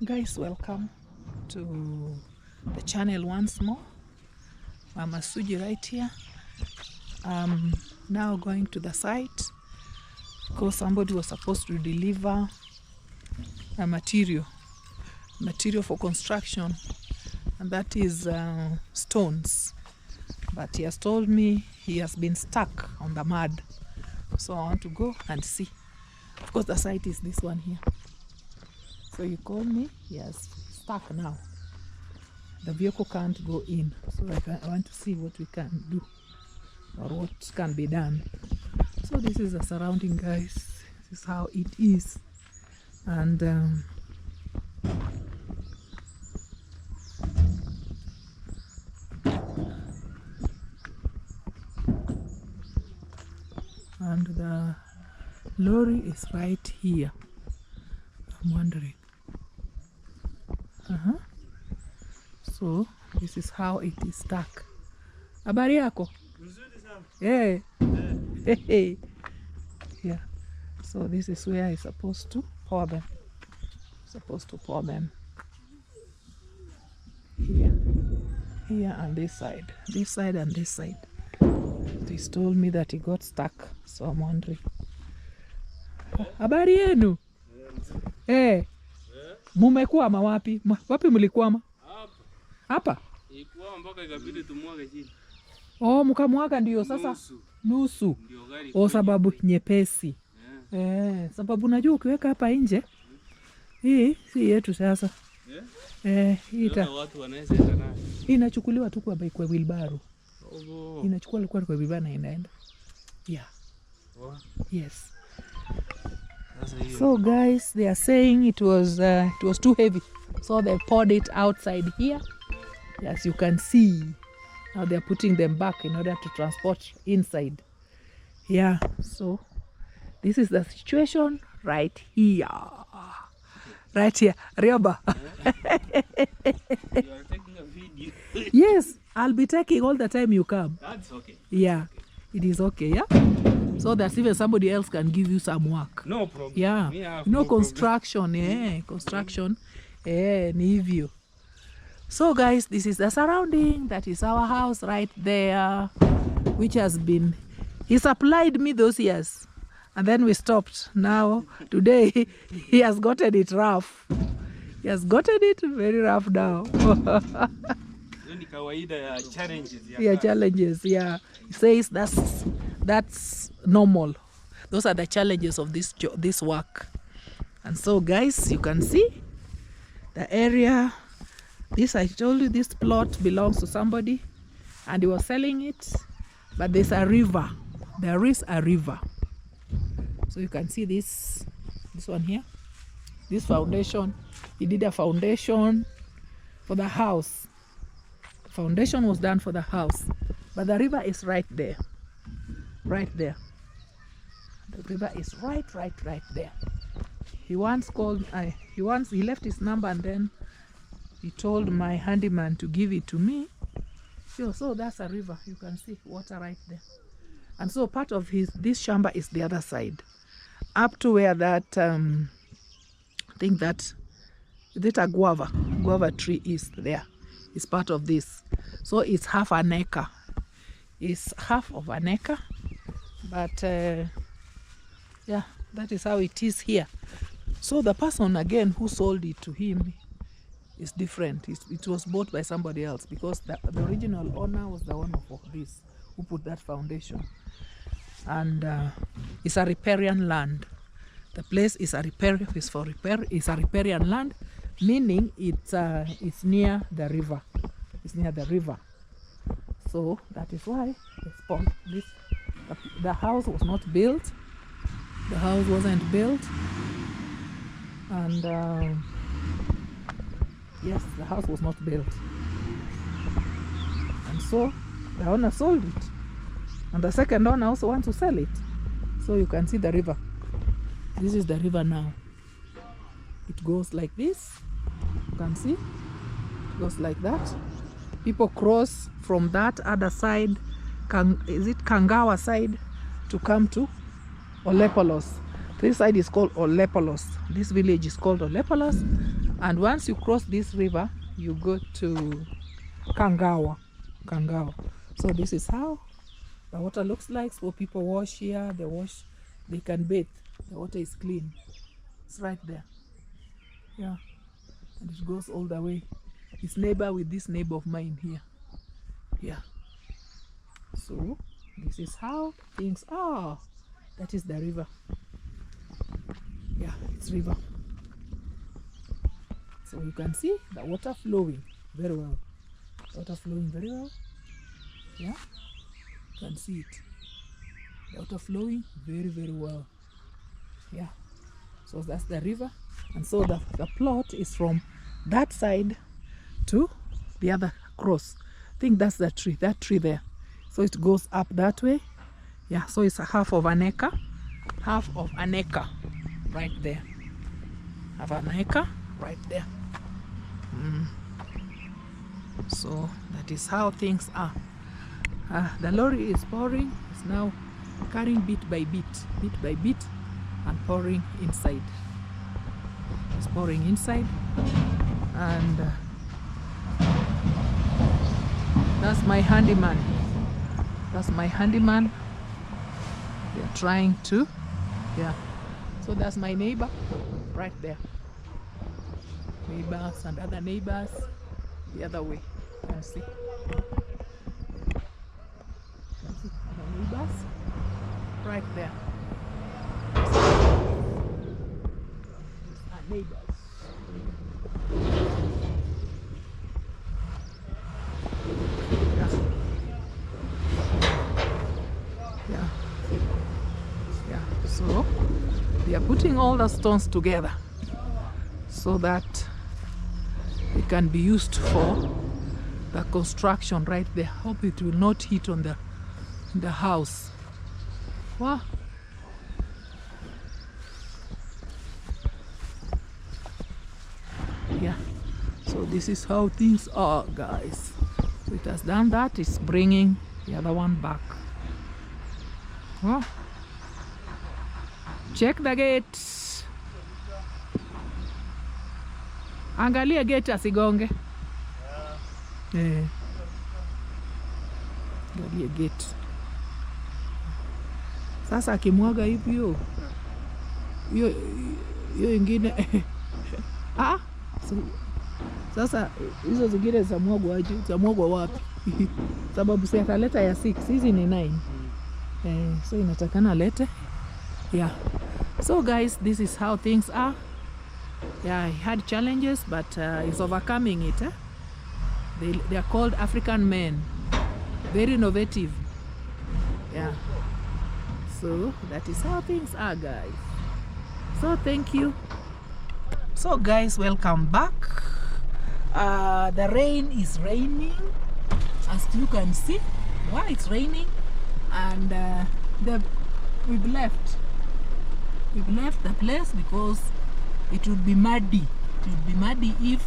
Guys, welcome to the channel once more. Mama Suji right here. I'm now going to the site because somebody was supposed to deliver a material for construction, and that is stones, but he has told me he has been stuck on the mud, so I want to go and see. Of course, the site is this one here. So he called me, he has stuck now. The vehicle can't go in, so I want to see what we can do or what can be done. So this is the surrounding, guys. This is how it is. And the lorry is right here. I'm wondering. So this is how it is stuck. Habari yako? Yeah. Hey. Yeah. So this is where I'm supposed to pour them. Here and this side and this side. He's told me that he got stuck, so I'm wondering. Habari yenu? Eh. Mumekwama wapi? Wapi mlikwama? Hapa? Ilikuwa mpaka ikabidi tumwage chini. Oh, mkamwaga ndio sasa nusu. Oh, sababu nyepesi. Sababu najua ukiweka hapa nje. Hii si yetu sasa. Hii watu wanaweza enda nayo. Inachukuliwa tu kwa wheelbarrow. Oh. Inachukua kwa wheelbarrow na inaenda. Yeah. Oh. Yes. So guys, they are saying it was too heavy, so they poured it outside here. As you can see, now they are putting them back in order to transport inside. Yeah, so this is the situation right here. Rioba. You are taking a video. Yes, I'll be taking all the time you come. That's okay. Yeah, it is okay, yeah? So that even somebody else can give you some work. No problem. Yeah. No construction, construction, ni hivyo. So guys, this is the surrounding. That is our house right there, which has been, he supplied me those years, and then we stopped. Now, today, he has gotten it rough. He has gotten it very rough now. Challenges. Yeah, challenges. Yeah, he says that's normal. Those are the challenges of this work. And so, guys, you can see the area. This, I told you, this plot belongs to somebody, and he was selling it. But there's a river. There is a river. So you can see this one here. This foundation. He did a foundation for the house. Foundation was done for the house, but the river is right there. The river is right there. He once called, he left his number, and then he told my handyman to give it to me. So that's a river. You can see water right there. And so part of this shamba is the other side, up to where that I think that a guava tree is there. It's part of this. So it's half an acre. It's half of an acre. But yeah, that is how it is here. So the person again who sold it to him is different. It was bought by somebody else, because the original owner was the one of this who put that foundation. And it's a riparian land. The place is a riparian land, meaning it's near the river. It's near the river. So that is why the house was not built. The house wasn't built. And yes, the house was not built. And so the owner sold it. And the second owner also wants to sell it. So you can see the river. This is the river now. It goes like this. You can see. It goes like that. People cross from that other side, is it Kangawa side, to come to Olepolos. This side is called Olepolos. This village is called Olepolos. And once you cross this river, you go to Kangawa. So this is how the water looks like. So people wash here, they can bathe. The water is clean. It's right there. Yeah. And it goes all the way. It's neighbor with this neighbor of mine here. Yeah. So this is how things are. That is the river. Yeah, it's river. So you can see the water flowing very well. Water flowing very well. Yeah, you can see it. The water flowing very, very well. Yeah. So that's the river. And so the plot is from that side to the other cross. I think that's the tree, that tree there. So it goes up that way. Yeah, so it's a half of an acre right there. Half an acre right there. So that is how things are. The lorry is pouring. It's now carrying bit by bit, and pouring inside. It's pouring inside, and that's my handyman. They're trying to, yeah. So that's my neighbor right there. Neighbors and other neighbors the other way. You can see. Other neighbors right there. These are neighbors. Yeah. So they are putting all the stones together so that it can be used for the construction right there. Hope it will not hit on the house. Wow. Yeah. So this is how things are, guys. So it has done that. It's bringing the other one back. Wow. Check the gate. Angalia gate asigonge. Angalia gate. Sasa akimwaga hivyo hiyo ingine sasa hizo zingine zamwagwa aje? Zamwagwa wapi? Sababu si ataleta ya 6, hizi ni 9. So inatakana lete. Yeah. So guys, this is how things are. Yeah, I had challenges, but he's overcoming it. They are called African men. Very innovative. Yeah. So that is how things are, guys. So thank you. So guys, welcome back. The rain is raining, as you can see. Wow, it's raining, and we've left the place because it would be muddy. It would be muddy if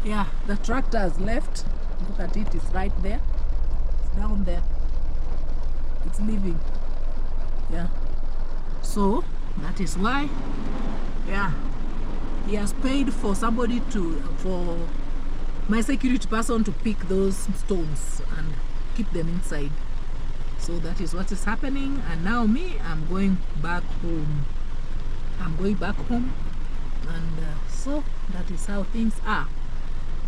yeah, the tractor has left. Look at it, it's right there. It's down there. It's leaving. Yeah. So that is why, yeah, he has paid for somebody for my security person to pick those stones and keep them inside. So that is what is happening. And now me, I'm going back home. And so that is how things are.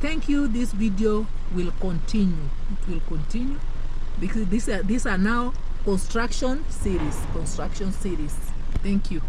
Thank you. This video will continue. It will continue because these are now construction series. Thank you.